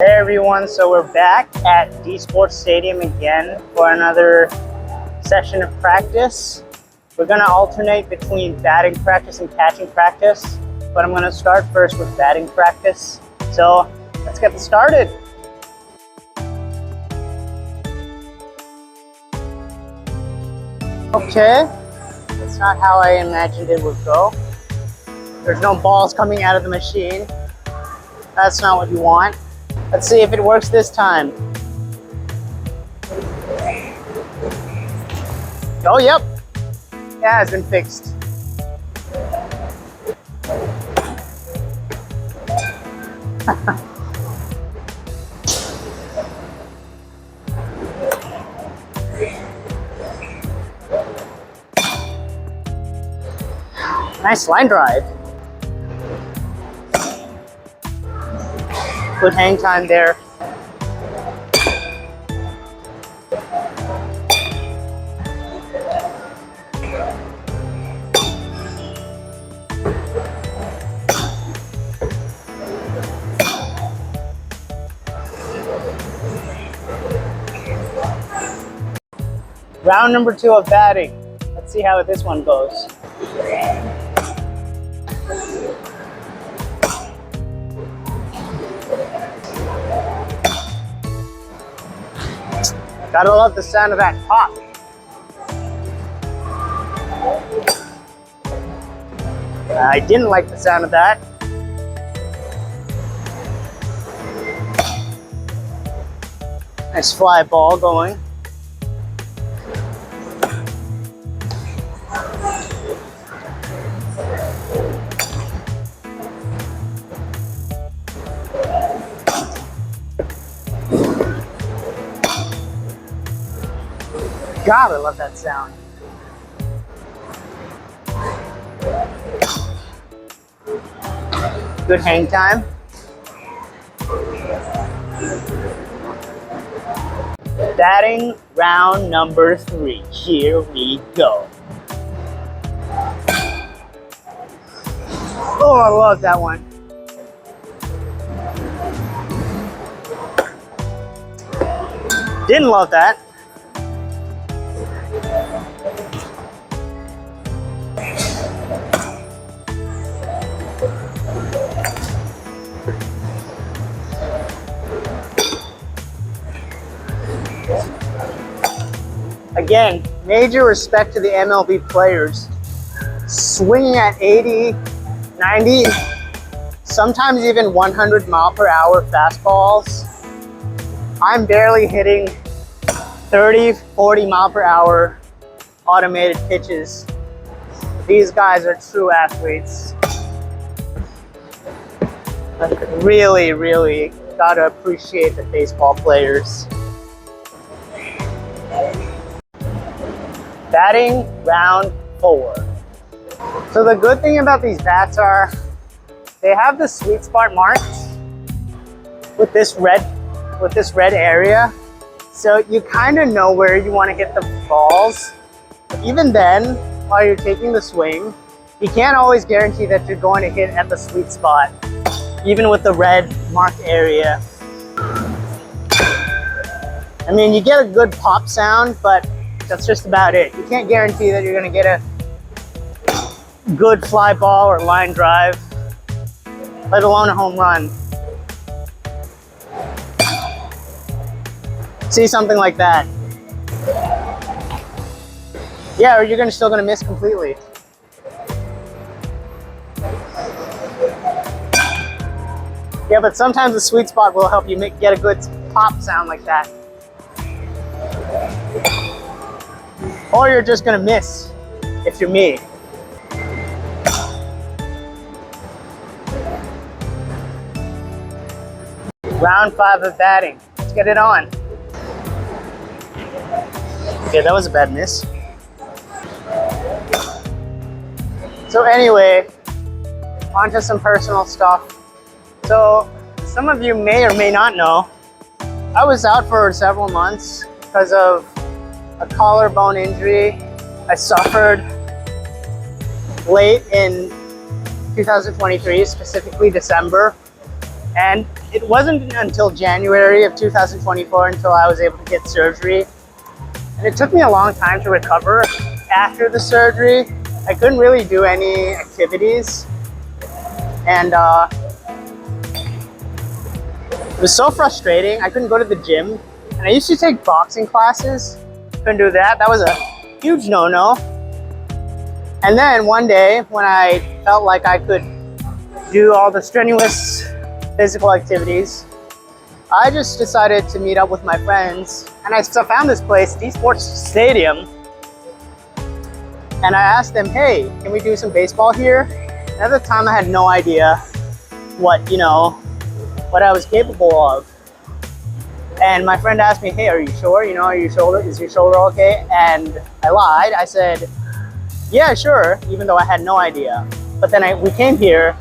Hey everyone, so we're back at D Sports Stadium again for another session of practice. We're going to alternate between batting practice and catching practice, but I'm going to start first with batting practice. So let's get started. Okay, that's not how I imagined it would go. There's no balls coming out of the machine. That's not what you want. Let's see if it works this time. Oh, yep. Yeah, it's been fixed. Nice line drive. Good hang time there. Round number 2 of batting. Let's see how this one goes. Gotta love the sound of that pop. I didn't like the sound of that. Nice fly ball going. God, I love that sound. Good hang time. Batting round number 3. Here we go. Oh, I love that one. Didn't love that. Again, major respect to the MLB players. Swinging at 80, 90, sometimes even 100 mile per hour fastballs. I'm barely hitting 30, 40 mile per hour automated pitches. These guys are true athletes. Like, really, really gotta appreciate the baseball players. Batting round 4. So the good thing about these bats are they have the sweet spot marks with this red area. So you kind of know where you want to hit the balls. But even then, while you're taking the swing, you can't always guarantee that you're going to hit at the sweet spot, even with the red marked area. I mean, you get a good pop sound, but that's just about it. You can't guarantee that you're going to get a good fly ball or line drive, let alone a home run. See something like that. Yeah, or you're still going to miss completely. Yeah, but sometimes the sweet spot will help you get a good pop sound like that. Or you're just gonna miss if you're me. Round 5 of batting. Let's get it on. Okay, that was a bad miss. So anyway, on to some personal stuff. So some of you may or may not know, I was out for several months because of a collarbone injury I suffered late in 2023, specifically December. And it wasn't until January of 2024 until I was able to get surgery. And it took me a long time to recover after the surgery. I couldn't really do any activities. And it was so frustrating. I couldn't go to the gym. And I used to take boxing classes. Couldn't do that. That was a huge no-no. And then one day when I felt like I could do all the strenuous physical activities, I just decided to meet up with my friends. And I found this place, D Sports Stadium. And I asked them, hey, can we do some baseball here? And at the time I had no idea what I was capable of. And my friend asked me, hey, are you sure? Is your shoulder okay? And I lied. I said, yeah, sure, even though I had no idea. But then we came here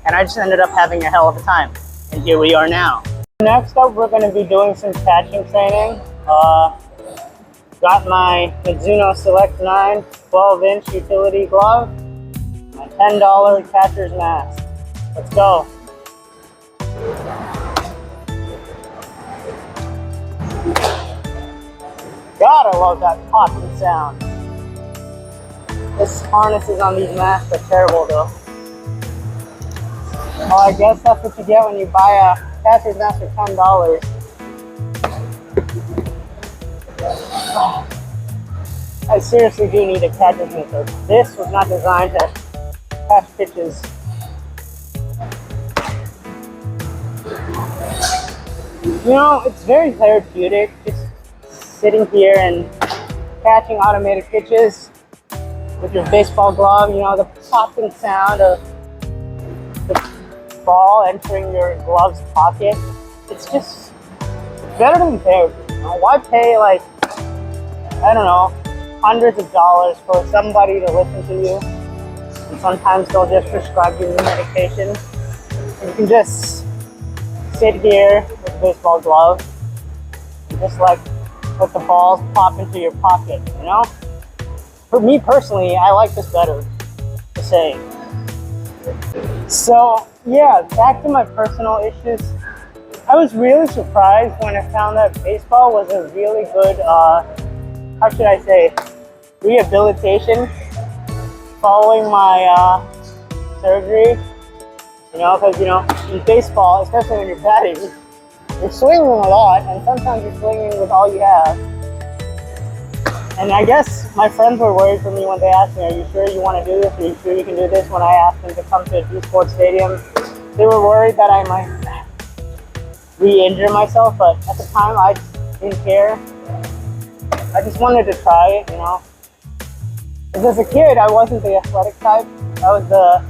and I just ended up having a hell of a time. And here we are now. Next up, we're going to be doing some catching training. Got my Mizuno Select 9 12-inch utility glove, my $10 catcher's mask. Let's go. God, I love that popping sound. This harnesses on these masks are terrible though. Well, I guess that's what you get when you buy a catcher's mask for $10. I seriously do need a catcher's mitt. This was not designed to catch pitches. It's very therapeutic just sitting here and catching automated pitches with your baseball glove. The popping sound of the ball entering your glove's pocket. It's just better than therapy. Why pay hundreds of dollars for somebody to listen to you? And sometimes they'll just prescribe you the medication. And you can just sit here with a baseball glove and just let the balls pop into your pocket, For me personally, I like this better, to say. So yeah, back to my personal issues. I was really surprised when I found that baseball was a really good, rehabilitation following my surgery. Because in baseball, especially when you're batting, you're swinging a lot, and sometimes you're swinging with all you have. And I guess my friends were worried for me when they asked me, are you sure you want to do this? Are you sure you can do this? When I asked them to come to D Sports Stadium, they were worried that I might re-injure myself, but at the time I didn't care. I just wanted to try it, Because as a kid, I wasn't the athletic type. I was the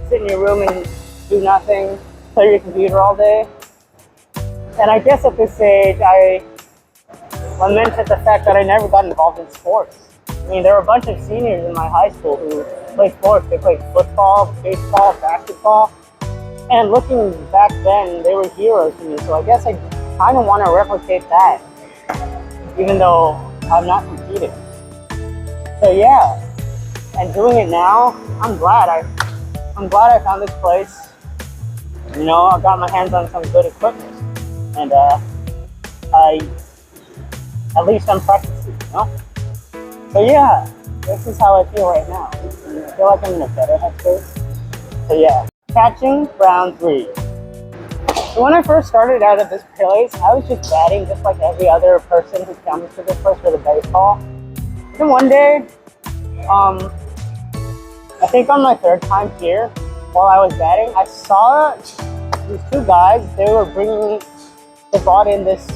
sit in your room and do nothing, play your computer all day. And I guess at this age, I lamented the fact that I never got involved in sports. There were a bunch of seniors in my high school who played sports. They played football, baseball, basketball. And looking back then, they were heroes to me. So I guess I kind of want to replicate that, even though I'm not competing. So yeah, and doing it now, I'm glad I found this place. I got my hands on some good equipment, and at least I'm practicing, So yeah, this is how I feel right now. I feel like I'm in a better headspace. So yeah, catching round 3. So when I first started out at this place, I was just batting just like every other person who comes to this place for the baseball. Then one day, I think on my 3rd time here, while I was batting, I saw these 2 guys. They brought in this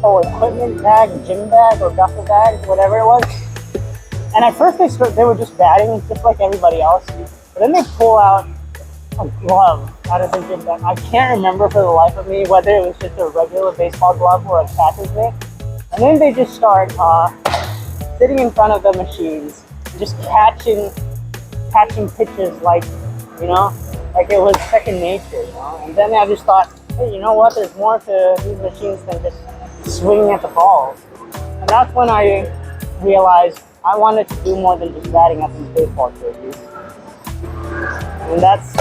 whole equipment bag, gym bag, or duffel bag, whatever it was. And at first they were just batting, just like everybody else. But then they pull out a glove out of the gym bag. I can't remember for the life of me whether it was just a regular baseball glove or a catcher's mitt. And then they just start sitting in front of the machines, just catching pitches like it was second nature, And then I just thought, hey, you know what? There's more to these machines than just swinging at the balls. And that's when I realized I wanted to do more than just batting at these baseball jerseys. And that's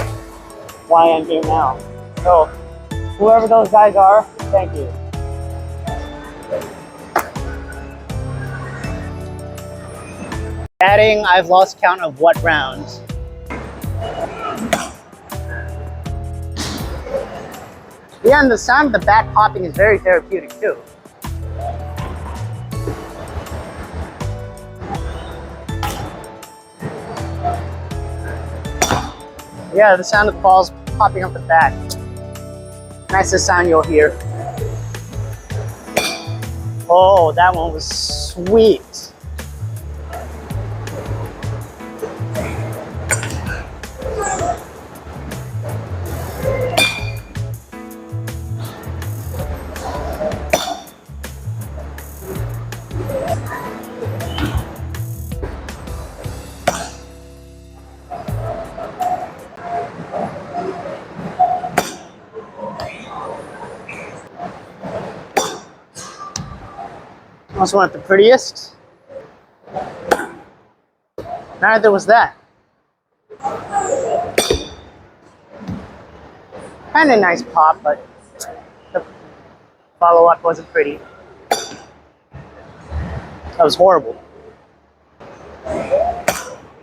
why I'm here now. So Whoever those guys are, thank you. Batting, I've lost count of what rounds. Yeah, and the sound of the bat popping is very therapeutic too. Yeah, the sound of the balls popping up the bat. Nicest sound you'll hear. Oh, that one was sweet. Also one of the prettiest. Neither was that. Kind of nice pop, but the follow-up wasn't pretty. That was horrible.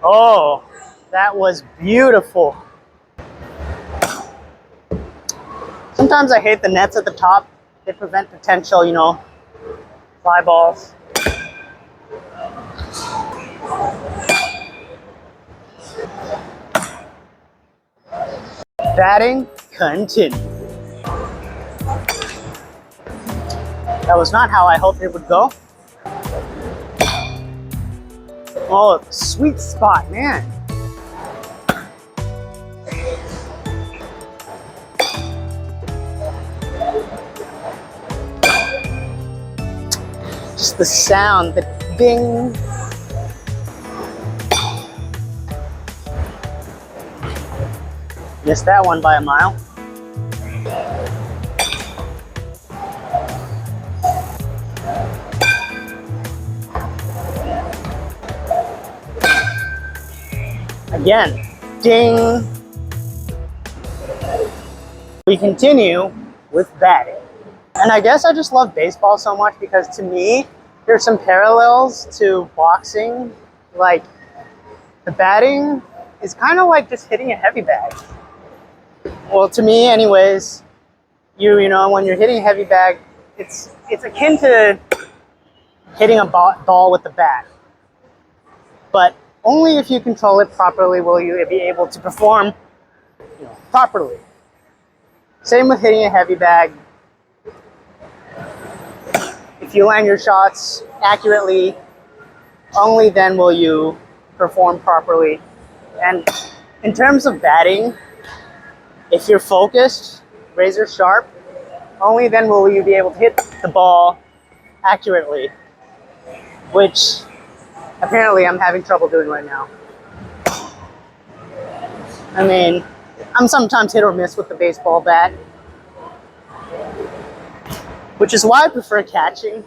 Oh, that was beautiful. Sometimes I hate the nets at the top. They prevent potential, you know, fly balls. Batting continue. That was not how I hoped it would go. Oh, sweet spot, man. Just the sound, the ding. Missed that one by a mile. Again, ding. We continue with batting. And I guess I just love baseball so much because to me, there's some parallels to boxing. Like, the batting is kind of like just hitting a heavy bag. Well, to me anyways, you know, when you're hitting a heavy bag, it's akin to hitting a ball with the bat. But only if you control it properly will you be able to perform, you know, properly. Same with hitting a heavy bag. If you land your shots accurately, only then will you perform properly. And in terms of batting, if you're focused, razor sharp, only then will you be able to hit the ball accurately, which apparently I'm having trouble doing right now. I mean, I'm sometimes hit or miss with the baseball bat, which is why I prefer catching.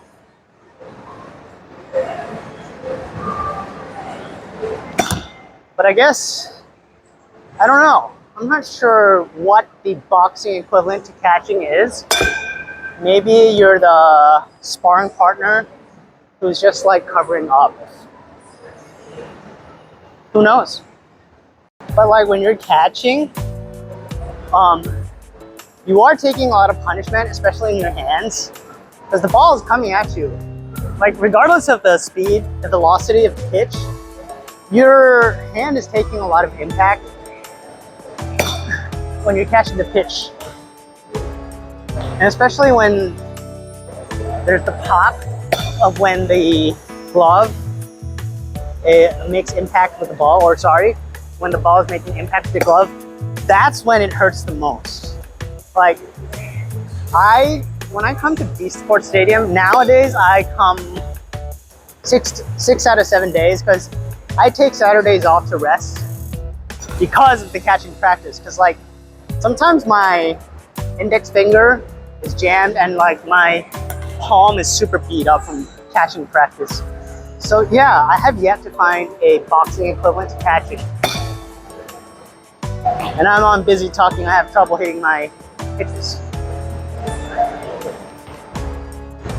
But I guess, I don't know. I'm not sure what the boxing equivalent to catching is. Maybe you're the sparring partner who's just like covering up. Who knows? But like when you're catching, you are taking a lot of punishment, especially in your hands, because the ball is coming at you. Like regardless of the speed, the velocity of the pitch, your hand is taking a lot of impact when you're catching the pitch. And especially when there's the pop of when the glove makes impact with the ball, or sorry, when the ball is making impact with the glove, that's when it hurts the most. Like, when I come to Beast Sports Stadium, nowadays I come six out of 7 days because I take Saturdays off to rest because of the catching practice. Because like, sometimes my index finger is jammed and like my palm is super beat up from catching practice. So yeah, I have yet to find a boxing equivalent to catching. And I'm on busy talking, I have trouble hitting my pitches.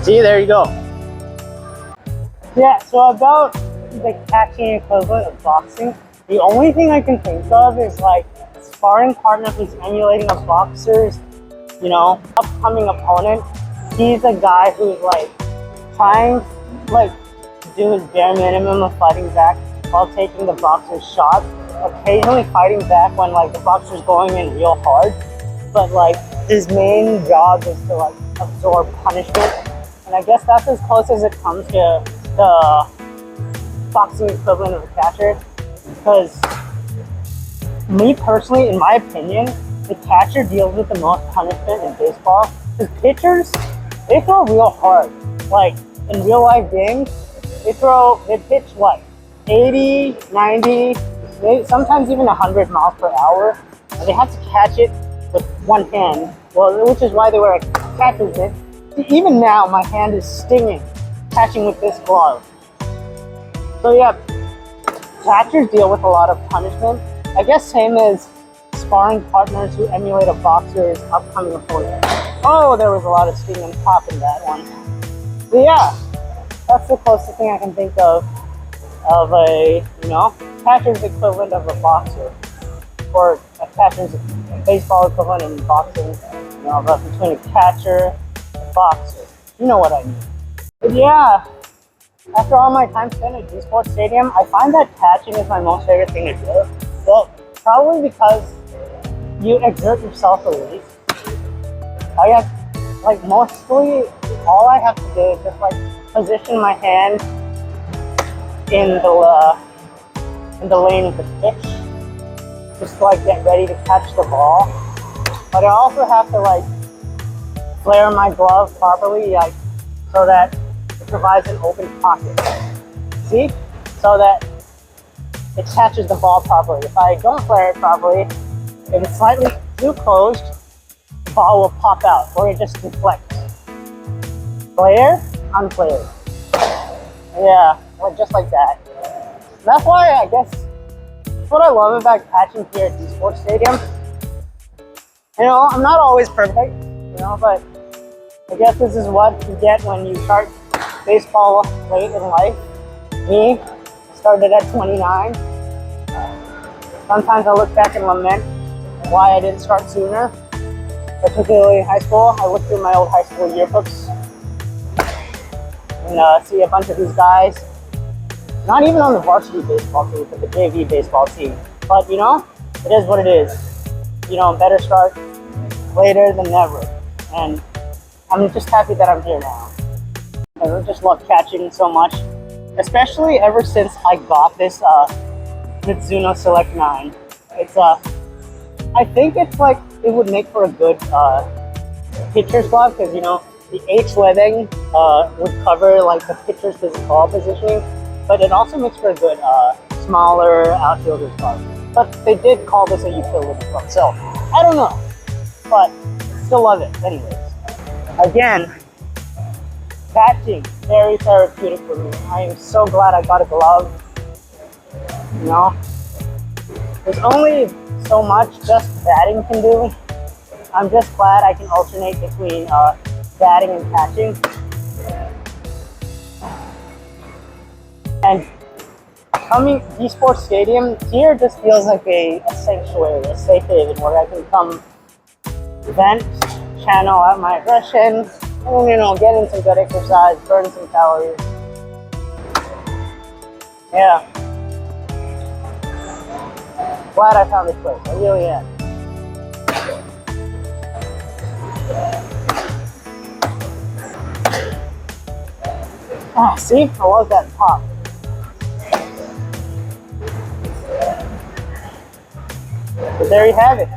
See, there you go. Yeah, so about the catching equivalent of boxing, the only thing I can think of is like a sparring partner who's emulating a boxer's, you know, upcoming opponent. He's a guy who's like trying like to do his bare minimum of fighting back while taking the boxer's shot, occasionally fighting back when like the boxer's going in real hard, but like his main job is to like absorb punishment. And I guess that's as close as it comes to the boxing equivalent of a catcher, because me personally, in my opinion, the catcher deals with the most punishment in baseball. Because pitchers, they throw real hard. Like in real life games, they pitch what, 80, 90, sometimes even 100 miles per hour. And they have to catch it with one hand, well, which is why they wear a catcher's mitt. Even now, my hand is stinging catching with this glove. So yeah, catchers deal with a lot of punishment. I guess same as sparring partners who emulate a boxer's upcoming opponent. Oh, there was a lot of sting and pop in that one. But yeah, that's the closest thing I can think of a, you know, catcher's equivalent of a boxer, or a catcher's baseball equivalent in boxing. You know, but between a catcher and a boxer. You know what I mean. But yeah, after all my time spent at G Sports Stadium, I find that catching is my most favorite thing to do. Well, probably because you exert yourself the least. Like mostly all I have to do is just like position my hand in the lane of the pitch, just to like get ready to catch the ball. But I also have to like flare my glove properly, like so that it provides an open pocket. See? So that it catches the ball properly. If I don't flare it properly, if it's slightly too closed, the ball will pop out or it just deflects. Flare, unflared. Yeah, well, just like that. That's why I guess that's what I love about catching here at G Sports Stadium. You know, I'm not always perfect, you know, but I guess this is what you get when you start baseball late in life. Me, started at 29. Sometimes I look back and lament why I didn't start sooner, particularly in high school. I look through my old high school yearbooks and see a bunch of these guys, not even on the varsity baseball team, but the JV baseball team. But you know, it is what it is. You know, better start later than never. And I'm just happy that I'm here now. I just love catching so much, especially ever since I got this Mizuno Select 9. It's I think it's like, it would make for a good pitcher's glove, because you know, the H webbing would cover like the pitcher's ball positioning, but it also makes for a good smaller outfielder's glove. But they did call this a utility glove, so I don't know, but still love it anyways. Again, catching, very therapeutic for me. I am so glad I got a glove. You know, there's only so much just batting can do. I'm just glad I can alternate between batting and catching. And coming to G Sports Stadium here just feels like a sanctuary, a safe haven where I can come vent, channel out my aggression, and you know, get in some good exercise, burn some calories. Yeah. Glad I found this place. I really am. Ah, see? I love that pop. But there you have it.